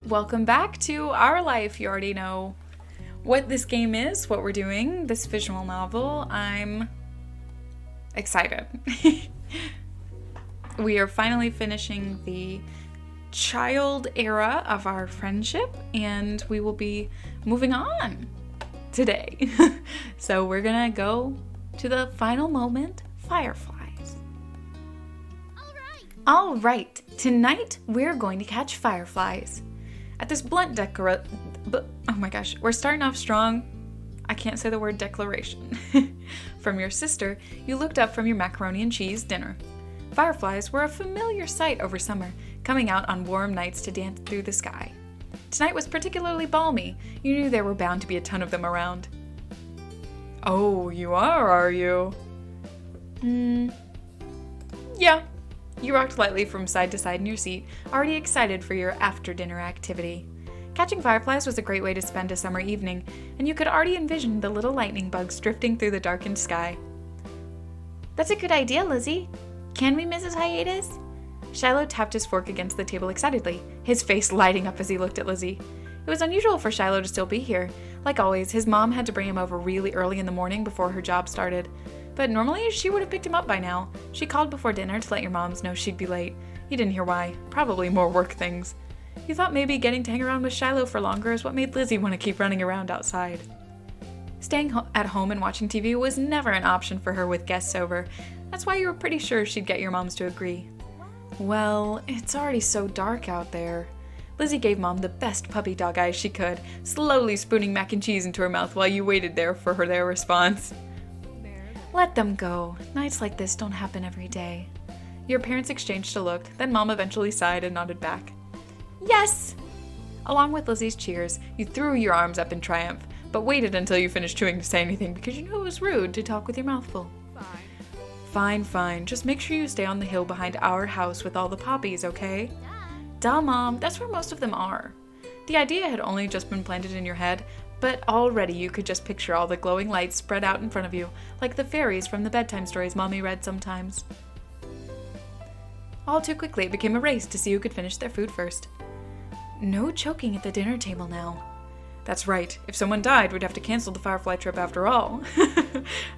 Welcome back to Our Life. You already know what this game is, what we're doing, this visual novel. I'm excited. We are finally finishing the child era of our friendship, and we will be moving on today. So we're gonna go to the final moment, Fireflies. All right, tonight we're going to catch fireflies. At this blunt oh my gosh, we're starting off strong. I can't say the word declaration. From your sister, you looked up from your macaroni and cheese dinner. Fireflies were a familiar sight over summer, coming out on warm nights to dance through the sky. Tonight was particularly balmy. You knew there were bound to be a ton of them around. Oh, you are you? Yeah. You rocked lightly from side to side in your seat, already excited for your after-dinner activity. Catching fireflies was a great way to spend a summer evening, and you could already envision the little lightning bugs drifting through the darkened sky. That's a good idea, Lizzie. Can we, Mrs. Hiatus? Shiloh tapped his fork against the table excitedly, his face lighting up as he looked at Lizzie. It was unusual for Shiloh to still be here. Like always, his mom had to bring him over really early in the morning before her job started. But normally, she would have picked him up by now. She called before dinner to let your moms know she'd be late. You didn't hear why. Probably more work things. You thought maybe getting to hang around with Shiloh for longer is what made Lizzie want to keep running around outside. Staying at home and watching TV was never an option for her with guests over. That's why you were pretty sure she'd get your moms to agree. Well, it's already so dark out there. Lizzie gave Mom the best puppy dog eyes she could, slowly spooning mac and cheese into her mouth while you waited there for their response. Let them go. Nights like this don't happen every day. Your parents exchanged a look, then Mom eventually sighed and nodded back. Yes! Along with Lizzie's cheers, you threw your arms up in triumph, but waited until you finished chewing to say anything because you knew it was rude to talk with your mouth full. Fine. Just make sure you stay on the hill behind our house with all the poppies, okay? Duh, Mom. That's where most of them are. The idea had only just been planted in your head, but already you could just picture all the glowing lights spread out in front of you, like the fairies from the bedtime stories Mommy read sometimes. All too quickly, it became a race to see who could finish their food first. No choking at the dinner table now. That's right. If someone died, we'd have to cancel the Firefly trip after all.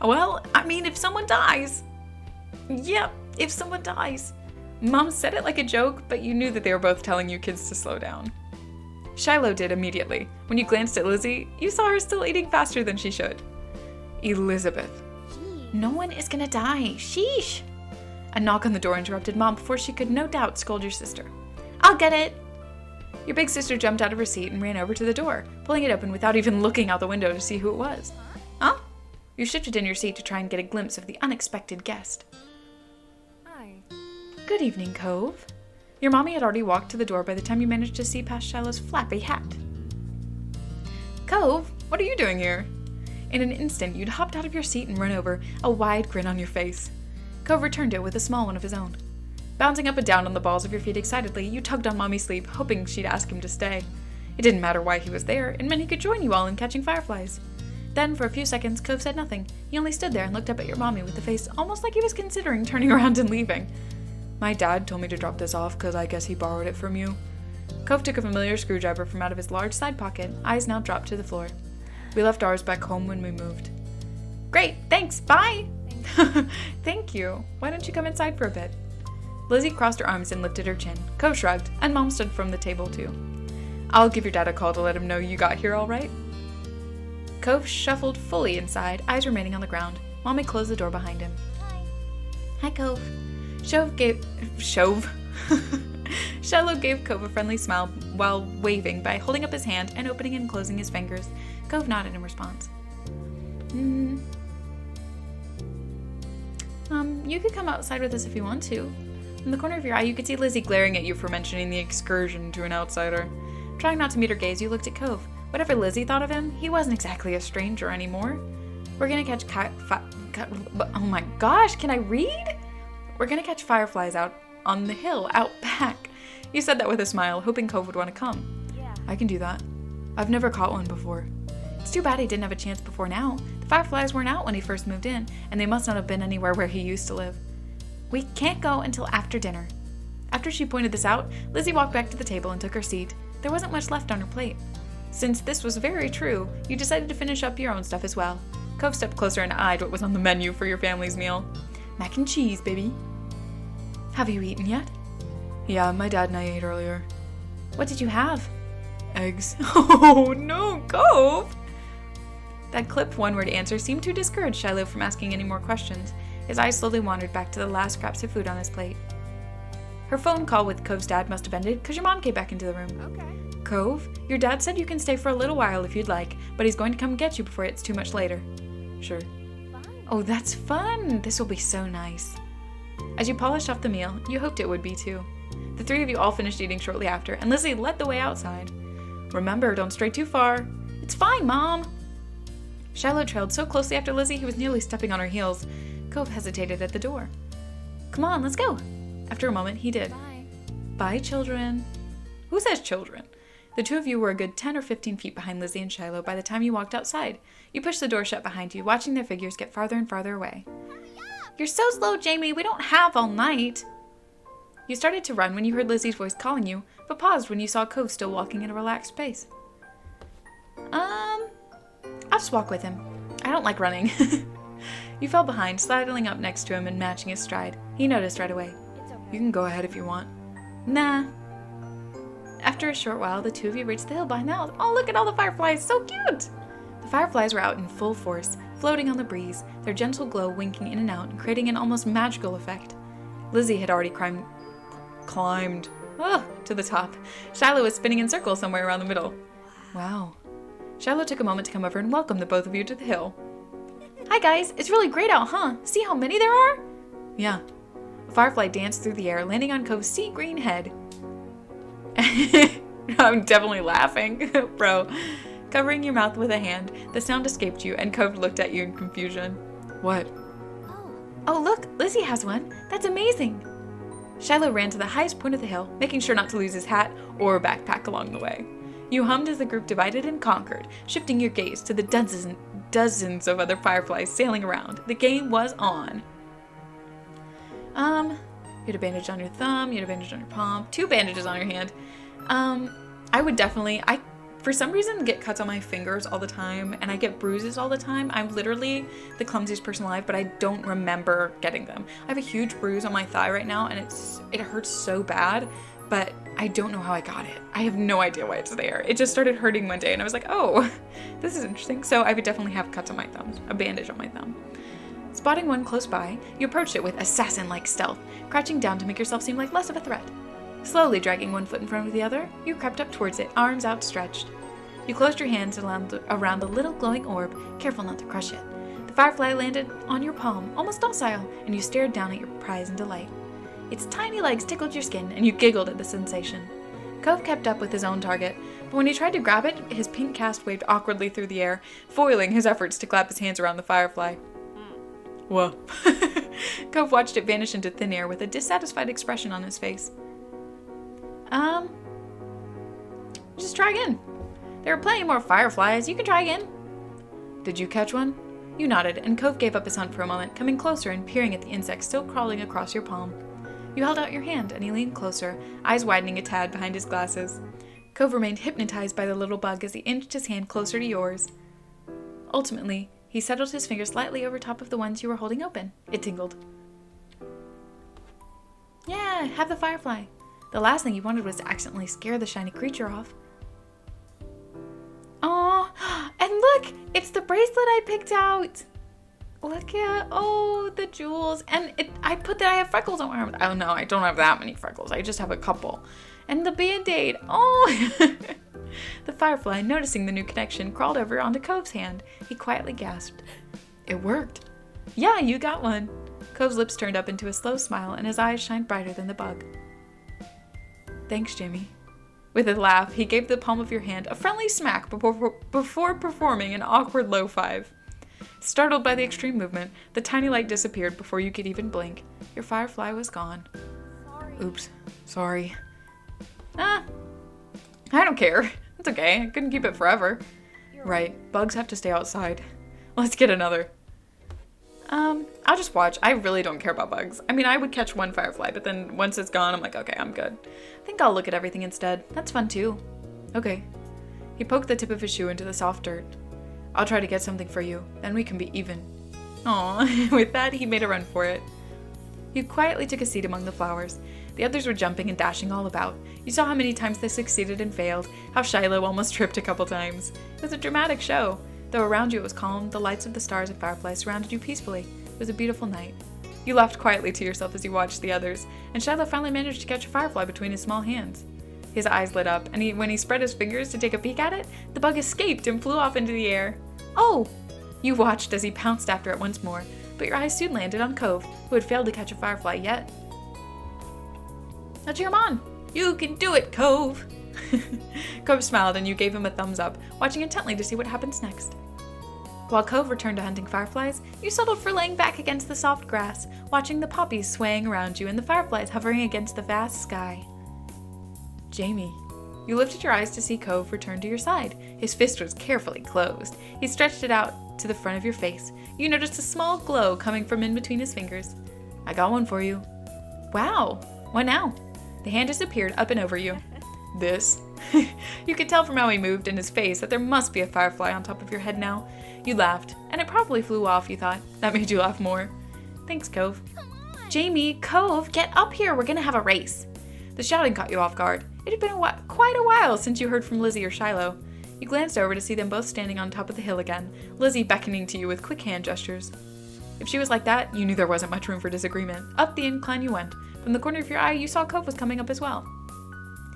Well, I mean, if someone dies. Yep, if someone dies. Mom said it like a joke, but you knew that they were both telling you kids to slow down. Shiloh did immediately. When you glanced at Lizzie, you saw her still eating faster than she should. Elizabeth. No one is gonna die. Sheesh. A knock on the door interrupted Mom before she could no doubt scold your sister. I'll get it. Your big sister jumped out of her seat and ran over to the door, pulling it open without even looking out the window to see who it was. Huh? You shifted in your seat to try and get a glimpse of the unexpected guest. Hi. Good evening, Cove. Your mommy had already walked to the door by the time you managed to see past Shiloh's flappy hat. Cove, what are you doing here? In an instant, you'd hopped out of your seat and run over, a wide grin on your face. Cove returned it with a small one of his own. Bouncing up and down on the balls of your feet excitedly, you tugged on Mommy's sleeve, hoping she'd ask him to stay. It didn't matter why he was there, it meant he could join you all in catching fireflies. Then, for a few seconds, Cove said nothing. He only stood there and looked up at your mommy with a face almost like he was considering turning around and leaving. My dad told me to drop this off because I guess he borrowed it from you. Cove took a familiar screwdriver from out of his large side pocket, eyes now dropped to the floor. We left ours back home when we moved. Great, thanks, bye! Thank you. Why don't you come inside for a bit? Lizzie crossed her arms and lifted her chin. Cove shrugged, and Mom stood from the table too. I'll give your dad a call to let him know you got here all right. Cove shuffled fully inside, eyes remaining on the ground. Mommy closed the door behind him. Hi, Cove. Shiloh gave Cove a friendly smile while waving by holding up his hand and opening and closing his fingers. Cove nodded in response. You could come outside with us if you want to. In the corner of your eye, you could see Lizzie glaring at you for mentioning the excursion to an outsider. Trying not to meet her gaze, you looked at Cove. Whatever Lizzie thought of him, he wasn't exactly a stranger anymore. We're gonna catch oh my gosh, can I read? We're gonna catch fireflies out on the hill, out back. You said that with a smile, hoping Cove would want to come. Yeah. I can do that. I've never caught one before. It's too bad he didn't have a chance before now. The fireflies weren't out when he first moved in, and they must not have been anywhere where he used to live. We can't go until after dinner. After she pointed this out, Lizzie walked back to the table and took her seat. there wasn't much left on her plate. Since this was very true, you decided to finish up your own stuff as well. Cove stepped closer and eyed what was on the menu for your family's meal. Mac and cheese, baby. Have you eaten yet? Yeah, my dad and I ate earlier. What did you have? Eggs. Oh no, Cove! That clipped one-word answer seemed to discourage Shiloh from asking any more questions. His eyes slowly wandered back to the last scraps of food on his plate. Her phone call with Cove's dad must have ended because your mom came back into the room. Okay. Cove, your dad said you can stay for a little while if you'd like, but he's going to come get you before it's too much later. Sure. Fine. Oh, that's fun! This will be so nice. As you polished off the meal, you hoped it would be too. The three of you all finished eating shortly after, and Lizzie led the way outside. Remember, don't stray too far. It's fine, Mom! Shiloh trailed so closely after Lizzie he was nearly stepping on her heels. Cove hesitated at the door. Come on, let's go! After a moment, he did. Bye. Bye, children. Who says children? The two of you were a good 10 or 15 feet behind Lizzie and Shiloh by the time you walked outside. You pushed the door shut behind you, watching their figures get farther and farther away. You're so slow, Jamie. We don't have all night. You started to run when you heard Lizzie's voice calling you, but paused when you saw Cove still walking at a relaxed pace. I'll just walk with him. I don't like running. You fell behind, sidling up next to him and matching his stride. He noticed right away. It's okay. You can go ahead if you want. Nah. After a short while, the two of you reached the hill behind the house. Oh, look at all the fireflies. So cute! The fireflies were out in full force, floating on the breeze, their gentle glow winking in and out and creating an almost magical effect. Lizzie had already climbed to the top. Shiloh was spinning in circles somewhere around the middle. Wow. Shiloh took a moment to come over and welcome the both of you to the hill. Hi guys, it's really great out, huh? See how many there are? Yeah. A firefly danced through the air, landing on Cove's sea green head. I'm definitely laughing, bro. Covering your mouth with a hand, the sound escaped you, and Cove looked at you in confusion. What? Oh, look, Lizzie has one. That's amazing. Shiloh ran to the highest point of the hill, making sure not to lose his hat or backpack along the way. You hummed as the group divided and conquered, shifting your gaze to the dozens of other fireflies sailing around. The game was on. You had a bandage on your thumb, you had a bandage on your palm, 2 bandages on your hand. I would definitely, for some reason, get cuts on my fingers all the time, and I get bruises all the time. I'm literally the clumsiest person alive, but I don't remember getting them. I have a huge bruise on my thigh right now, and it hurts so bad, but I don't know how I got it. I have no idea why it's there. It just started hurting one day, and I was like, oh, this is interesting. So I would definitely have cuts on my thumbs, a bandage on my thumb. Spotting one close by, you approached it with assassin-like stealth, crouching down to make yourself seem like less of a threat. Slowly dragging one foot in front of the other, you crept up towards it, arms outstretched. You closed your hands around the little glowing orb, careful not to crush it. The firefly landed on your palm, almost docile, and you stared down at your prize in delight. Its tiny legs tickled your skin, and you giggled at the sensation. Cove kept up with his own target, but when he tried to grab it, his pink cast waved awkwardly through the air, foiling his efforts to clap his hands around the firefly. Whoa. Cove watched it vanish into thin air with a dissatisfied expression on his face. Just try again. There are plenty more fireflies. You can try again. Did you catch one? You nodded, and Cove gave up his hunt for a moment, coming closer and peering at the insect still crawling across your palm. You held out your hand, and he leaned closer, eyes widening a tad behind his glasses. Cove remained hypnotized by the little bug as he inched his hand closer to yours. Ultimately, he settled his finger slightly over top of the ones you were holding open. It tingled. Yeah, have the firefly. The last thing you wanted was to accidentally scare the shiny creature off. Aw, and look, it's the bracelet I picked out. Look at, the jewels. And I put that I have freckles on my arm. Oh no, I don't have that many freckles. I just have a couple. And the band-aid. Oh. The firefly, noticing the new connection, crawled over onto Cove's hand. He quietly gasped. It worked. Yeah, you got one. Cove's lips turned up into a slow smile, and his eyes shined brighter than the bug. Thanks, Jimmy. With a laugh, he gave the palm of your hand a friendly smack before performing an awkward low five. Startled by the extreme movement, the tiny light disappeared before you could even blink. Your firefly was gone. Sorry. Oops. Sorry. I don't care. It's okay. I couldn't keep it forever. Right. Bugs have to stay outside. Let's get another. I'll just watch. I really don't care about bugs. I mean, I would catch one firefly, but then once it's gone, I'm like, okay, I'm good. I think I'll look at everything instead. That's fun too. Okay. He poked the tip of his shoe into the soft dirt. I'll try to get something for you, then we can be even. Aw, with that, he made a run for it. He quietly took a seat among the flowers. The others were jumping and dashing all about. You saw how many times they succeeded and failed, how Shiloh almost tripped a couple times. It was a dramatic show. Though around you it was calm, the lights of the stars and fireflies surrounded you peacefully. It was a beautiful night. You laughed quietly to yourself as you watched the others, and Shiloh finally managed to catch a firefly between his small hands. His eyes lit up, and when he spread his fingers to take a peek at it, the bug escaped and flew off into the air. Oh! You watched as he pounced after it once more, but your eyes soon landed on Cove, who had failed to catch a firefly yet. Now cheer him on! You can do it, Cove! Cove smiled and you gave him a thumbs up, watching intently to see what happens next. While Cove returned to hunting fireflies, you settled for laying back against the soft grass, watching the poppies swaying around you and the fireflies hovering against the vast sky. Jamie. You lifted your eyes to see Cove return to your side. His fist was carefully closed. He stretched it out to the front of your face. You noticed a small glow coming from in between his fingers. I got one for you. Wow. What now? The hand disappeared up and over you. This? You could tell from how he moved in his face that there must be a firefly on top of your head now. You laughed, and it probably flew off, you thought. That made you laugh more. Thanks, Cove. Jamie, Cove, get up here. We're gonna have a race. The shouting caught you off guard. It had been quite a while since you heard from Lizzie or Shiloh. You glanced over to see them both standing on top of the hill again, Lizzie beckoning to you with quick hand gestures. If she was like that, you knew there wasn't much room for disagreement. Up the incline you went. From the corner of your eye, you saw Cove was coming up as well.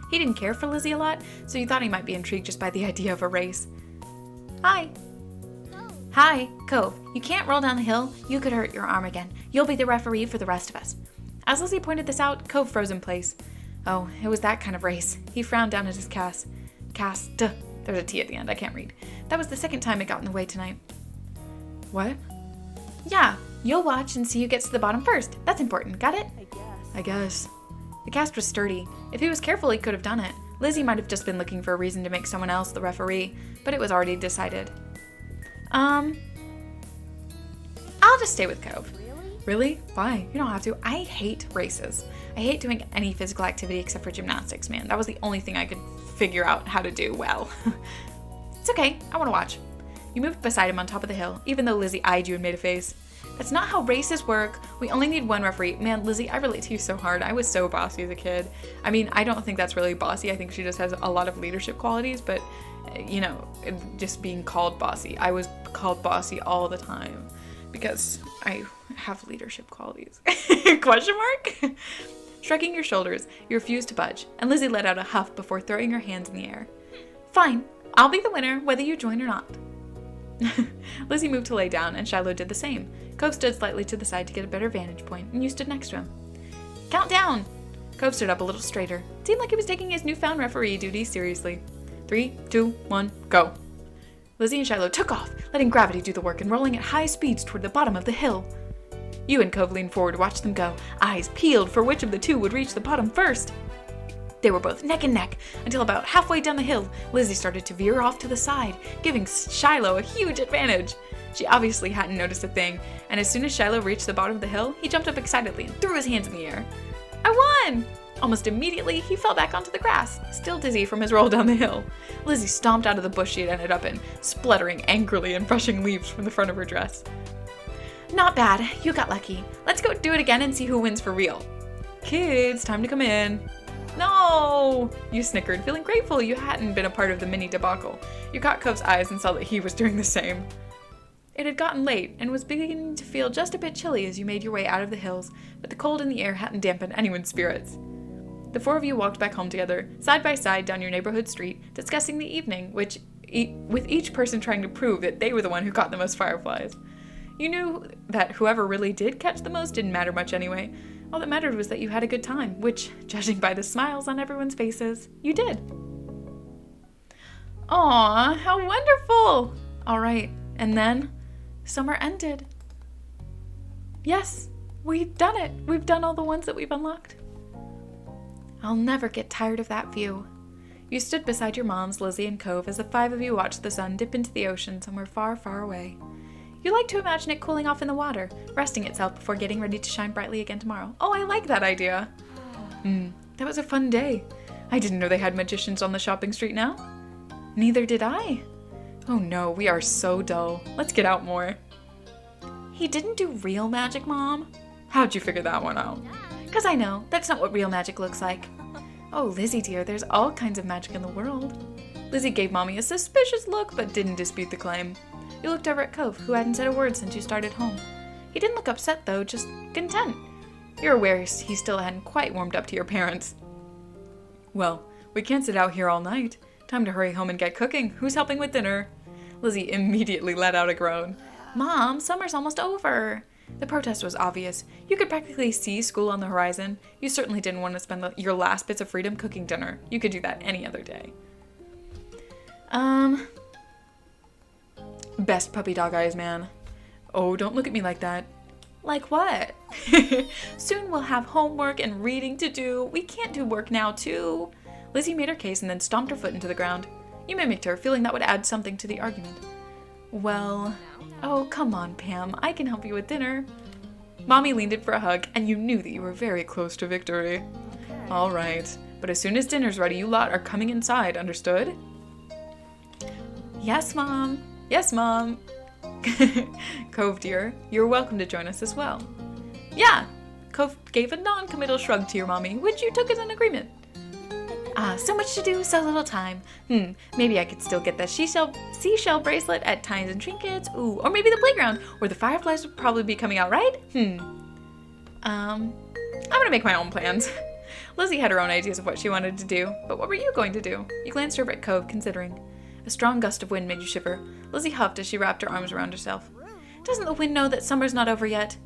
He didn't care for Lizzie a lot, so you thought he might be intrigued just by the idea of a race. Hi. Hi, Cove. You can't roll down the hill. You could hurt your arm again. You'll be the referee for the rest of us. As Lizzie pointed this out, Cove froze in place. Oh, it was that kind of race. He frowned down at his cast. There's a T at the end, I can't read. That was the second time it got in the way tonight. What? Yeah, you'll watch and see who gets to the bottom first. That's important, got it? I guess. The cast was sturdy. If he was careful, he could have done it. Lizzie might have just been looking for a reason to make someone else the referee, but it was already decided. I'll just stay with Cove. Really? Why? You don't have to. I hate races. I hate doing any physical activity except for gymnastics, man. That was the only thing I could figure out how to do well. It's okay. I want to watch. You moved beside him on top of the hill, even though Lizzie eyed you and made a face. That's not how races work. We only need one referee. Man, Lizzie, I relate to you so hard. I was so bossy as a kid. I mean, I don't think that's really bossy. I think she just has a lot of leadership qualities, but, you know, just being called bossy. I was called bossy all the time because I have leadership qualities. Question mark? Shrugging your shoulders, you refused to budge, and Lizzie let out a huff before throwing her hands in the air. Fine. I'll be the winner, whether you join or not. Lizzie moved to lay down, and Shiloh did the same. Cove stood slightly to the side to get a better vantage point, and you stood next to him. Count down! Cove stood up a little straighter. It seemed like he was taking his newfound referee duties seriously. 3, 2, 1, go. Lizzie and Shiloh took off, letting gravity do the work and rolling at high speeds toward the bottom of the hill. You and Cove leaned forward to watch them go, eyes peeled for which of the two would reach the bottom first. They were both neck and neck, until about halfway down the hill, Lizzie started to veer off to the side, giving Shiloh a huge advantage. She obviously hadn't noticed a thing, and as soon as Shiloh reached the bottom of the hill, he jumped up excitedly and threw his hands in the air. I won! Almost immediately, he fell back onto the grass, still dizzy from his roll down the hill. Lizzie stomped out of the bush she had ended up in, spluttering angrily and brushing leaves from the front of her dress. Not bad. You got lucky. Let's go do it again and see who wins for real. Kids, time to come in. No! You snickered, feeling grateful you hadn't been a part of the mini debacle. You caught Cove's eyes and saw that he was doing the same. It had gotten late and was beginning to feel just a bit chilly as you made your way out of the hills, but the cold in the air hadn't dampened anyone's spirits. The four of you walked back home together, side by side down your neighborhood street, discussing the evening, with each person trying to prove that they were the one who caught the most fireflies. You knew that whoever really did catch the most didn't matter much anyway. All that mattered was that you had a good time, which, judging by the smiles on everyone's faces, you did. Aw, how wonderful! All right, and then summer ended. Yes, we've done it. We've done all the ones that we've unlocked. I'll never get tired of that view. You stood beside your moms, Lizzie and Cove, as the five of you watched the sun dip into the ocean somewhere far, far away. You like to imagine it cooling off in the water, resting itself before getting ready to shine brightly again tomorrow. Oh, I like that idea. That was a fun day. I didn't know they had magicians on the shopping street now. Neither did I. Oh no, we are so dull. Let's get out more. He didn't do real magic, Mom. How'd you figure that one out? 'Cause I know, that's not what real magic looks like. Oh, Lizzie dear, there's all kinds of magic in the world. Lizzie gave Mommy a suspicious look, but didn't dispute the claim. You looked over at Cove, who hadn't said a word since you started home. He didn't look upset though, just content. You're aware he still hadn't quite warmed up to your parents. Well, we can't sit out here all night. Time to hurry home and get cooking. Who's helping with dinner? Lizzie immediately let out a groan. Mom, summer's almost over. The protest was obvious. You could practically see school on the horizon. You certainly didn't want to spend your last bits of freedom cooking dinner. You could do that any other day. Best puppy dog eyes, man. Oh, don't look at me like that. Like what? Soon we'll have homework and reading to do. We can't do work now, too. Lizzie made her case and then stomped her foot into the ground. You mimicked her, feeling that would add something to the argument. Well, oh, come on, Pam. I can help you with dinner. Mommy leaned in for a hug, and you knew that you were very close to victory. All right, but as soon as dinner's ready, you lot are coming inside, understood? Yes, Mom. Yes, Mom. Cove, dear, you're welcome to join us as well. Yeah, Cove gave a non-committal shrug to your mommy, which you took as an agreement. So much to do, so little time. Maybe I could still get that seashell bracelet at Tines and Trinkets. Ooh, or maybe the playground, or the Fireflies would probably be coming out, right? I'm gonna make my own plans. Lizzie had her own ideas of what she wanted to do, but what were you going to do? You glanced over at Cove, considering. A strong gust of wind made you shiver. Lizzie huffed as she wrapped her arms around herself. Doesn't the wind know that summer's not over yet?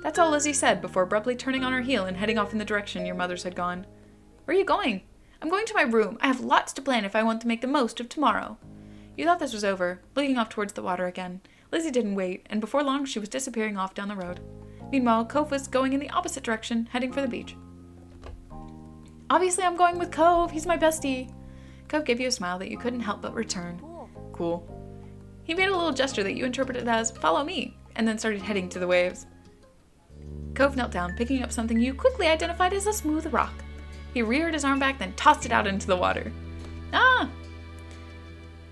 That's all Lizzie said before abruptly turning on her heel and heading off in the direction your mothers had gone. Where are you going? I'm going to my room. I have lots to plan if I want to make the most of tomorrow. You thought this was over, looking off towards the water again. Lizzie didn't wait, and before long she was disappearing off down the road. Meanwhile, Cove was going in the opposite direction, heading for the beach. Obviously I'm going with Cove. He's my bestie. Cove gave you a smile that you couldn't help but return. Cool. He made a little gesture that you interpreted as, follow me, and then started heading to the waves. Cove knelt down, picking up something you quickly identified as a smooth rock. He reared his arm back, then tossed it out into the water. Ah!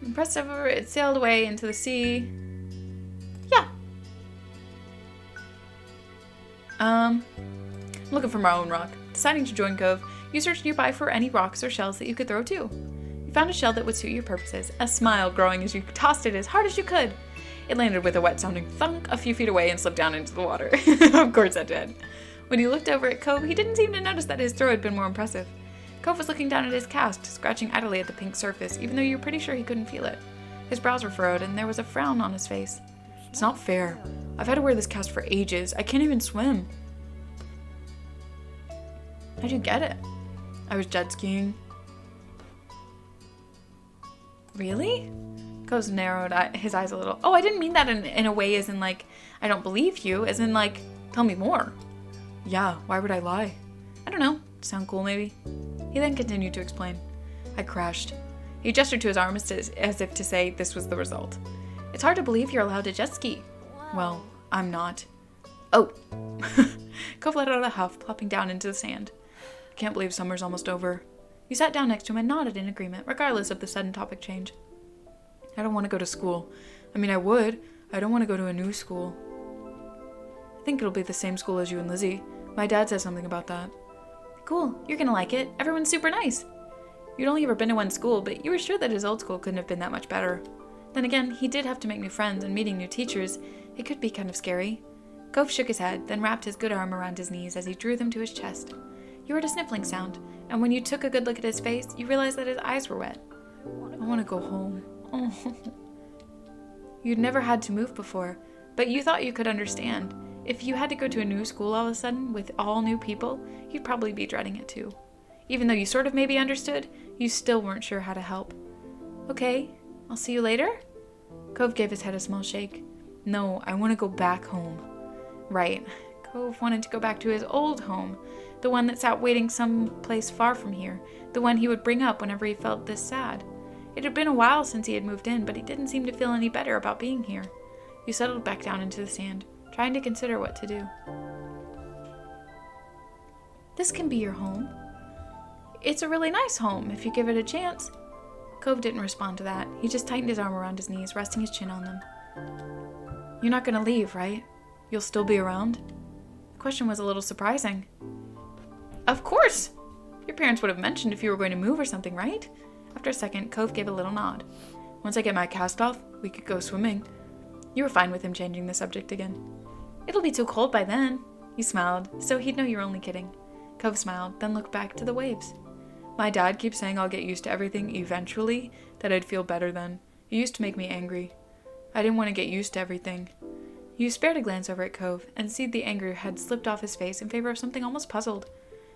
You pressed over, it sailed away into the sea. Yeah. I'm looking for my own rock. Deciding to join Cove, you searched nearby for any rocks or shells that you could throw too. You found a shell that would suit your purposes, a smile growing as you tossed it as hard as you could. It landed with a wet-sounding thunk a few feet away and slipped down into the water. Of course it did. When you looked over at Cove, he didn't seem to notice that his throw had been more impressive. Cove was looking down at his cast, scratching idly at the pink surface, even though you were pretty sure he couldn't feel it. His brows were furrowed, and there was a frown on his face. It's not fair. I've had to wear this cast for ages. I can't even swim. How'd you get it? I was jet skiing. Really? Cove's narrowed his eyes a little. Oh, I didn't mean that in a way as in like, I don't believe you, as in like, tell me more. Yeah, why would I lie? I don't know. Sound cool, maybe? He then continued to explain. I crashed. He gestured to his arm as if to say this was the result. It's hard to believe you're allowed to jet ski. Well, I'm not. Oh. Cove let out a huff, plopping down into the sand. I can't believe summer's almost over. You sat down next to him and nodded in agreement, regardless of the sudden topic change. I don't want to go to school. I mean, I would. I don't want to go to a new school. I think it'll be the same school as you and Lizzie. My dad said something about that. Cool. You're gonna like it. Everyone's super nice. You'd only ever been to one school, but you were sure that his old school couldn't have been that much better. Then again, he did have to make new friends, and meeting new teachers, it could be kind of scary. Cove shook his head, then wrapped his good arm around his knees as he drew them to his chest. You heard a sniffling sound, and when you took a good look at his face, you realized that his eyes were wet. I want to go home. Oh. You'd never had to move before, but you thought you could understand. If you had to go to a new school all of a sudden, with all new people, you'd probably be dreading it too. Even though you sort of maybe understood, you still weren't sure how to help. Okay, I'll see you later? Cove gave his head a small shake. No, I want to go back home. Right. Cove wanted to go back to his old home, the one that sat waiting someplace far from here, the one he would bring up whenever he felt this sad. It had been a while since he had moved in, but he didn't seem to feel any better about being here. You settled back down into the sand, trying to consider what to do. This can be your home. It's a really nice home if you give it a chance. Cove didn't respond to that. He just tightened his arm around his knees, resting his chin on them. You're not gonna leave, right? You'll still be around? The question was a little surprising. Of course! Your parents would have mentioned if you were going to move or something, right? After a second, Cove gave a little nod. Once I get my cast off, we could go swimming. You were fine with him changing the subject again. It'll be too cold by then. He smiled, so he'd know you were only kidding. Cove smiled, then looked back to the waves. My dad keeps saying I'll get used to everything eventually, that I'd feel better then. It used to make me angry. I didn't want to get used to everything. You spared a glance over at Cove, and see the anger had slipped off his face in favor of something almost puzzled.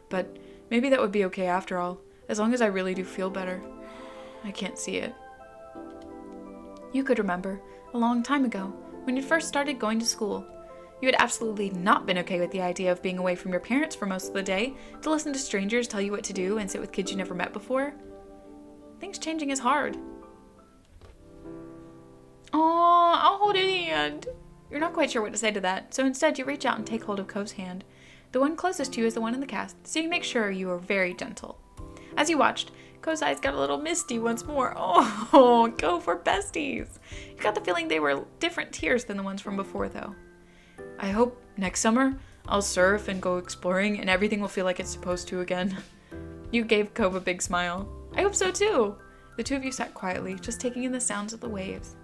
But maybe that would be okay after all, as long as I really do feel better. I can't see it. You could remember, a long time ago, when you first started going to school. You had absolutely not been okay with the idea of being away from your parents for most of the day, to listen to strangers tell you what to do and sit with kids you never met before. Things changing is hard. Aww, I'll hold your hand. You're not quite sure what to say to that, so instead you reach out and take hold of Cove's hand. The one closest to you is the one in the cast, so you make sure you are very gentle. As you watched, Cove's eyes got a little misty once more. Oh, Cove, we're besties. You got the feeling they were different tears than the ones from before, though. I hope next summer I'll surf and go exploring and everything will feel like it's supposed to again. You gave Cove a big smile. I hope so too. The two of you sat quietly, just taking in the sounds of the waves.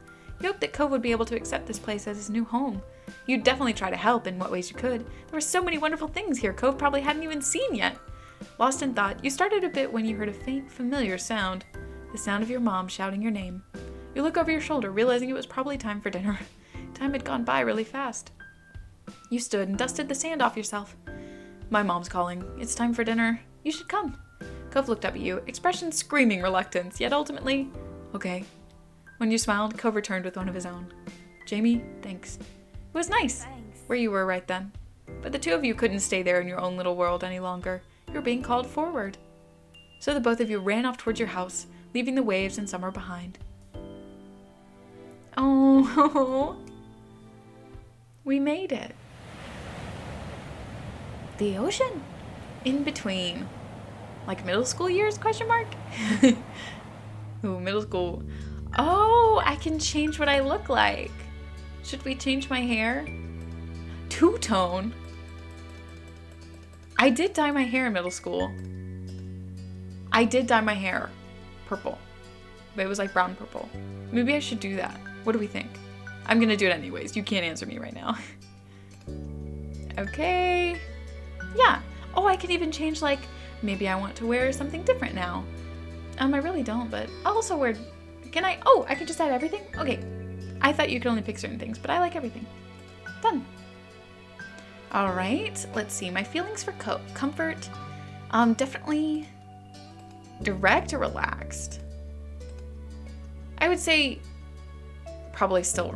You hoped that Cove would be able to accept this place as his new home. You'd definitely try to help in what ways you could. There were so many wonderful things here Cove probably hadn't even seen yet. Lost in thought, you started a bit when you heard a faint, familiar sound. The sound of your mom shouting your name. You look over your shoulder, realizing it was probably time for dinner. Time had gone by really fast. You stood and dusted the sand off yourself. My mom's calling. It's time for dinner. You should come. Cove looked up at you, expression screaming reluctance, yet ultimately, okay. When you smiled, Cove returned with one of his own. Jamie, thanks. It was nice, where you were right then. But the two of you couldn't stay there in your own little world any longer. You were being called forward. So the both of you ran off towards your house, leaving the waves and summer behind. Oh, we made it. The ocean. In between. Like middle school years, question mark? Ooh, middle school. Oh, I can change what I look like. Should we change my hair? Two-tone? I did dye my hair in middle school. I did dye my hair purple. But it was like brown purple. Maybe I should do that. What do we think? I'm gonna do it anyways. You can't answer me right now. Okay. Yeah. Oh, I can even change, like, maybe I want to wear something different now. I really don't, but I'll also wear... Can I? Oh, I could just add everything? Okay. I thought you could only pick certain things, but I like everything. Done. All right. Let's see. My feelings for comfort. Definitely direct or relaxed. I would say probably still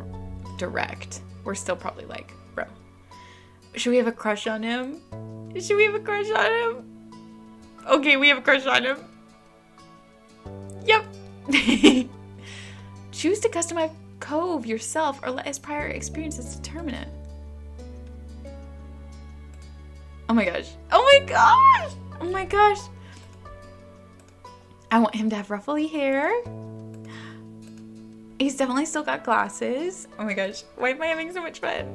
direct. We're still probably like, bro. Should we have a crush on him? Should we have a crush on him? Okay, we have a crush on him. Yep. Choose to customize Cove yourself or let his prior experiences determine it. Oh my gosh. Oh my gosh. Oh my gosh. I want him to have ruffly hair. He's definitely still got glasses. Oh my gosh. Why am I having so much fun?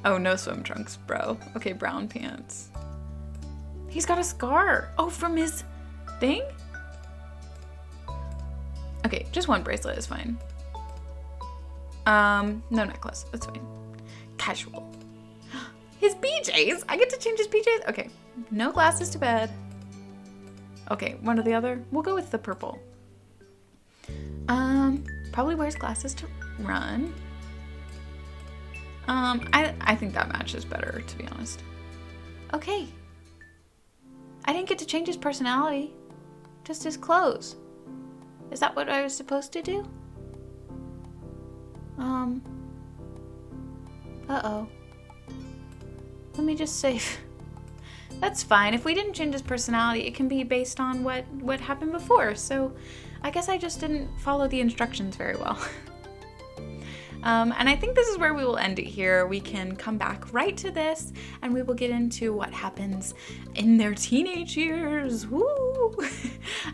Oh, no swim trunks, bro. Okay, brown pants. He's got a scar. Oh, from his thing? Okay, just one bracelet is fine. No necklace. That's fine. Casual. His PJs. I get to change his PJs. Okay, no glasses to bed. Okay, one or the other. We'll go with the purple. Probably wears glasses to run. I think that matches better, to be honest. Okay. I didn't get to change his personality. Just his clothes. Is that what I was supposed to do? Uh-oh. Let me just save. That's fine. If we didn't change his personality, it can be based on what happened before. So I guess I just didn't follow the instructions very well. And I think this is where we will end it here. We can come back right to this and we will get into what happens in their teenage years. Woo!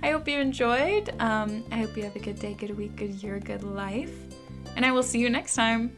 I hope you enjoyed. I hope you have a good day, good week, good year, good life. And I will see you next time.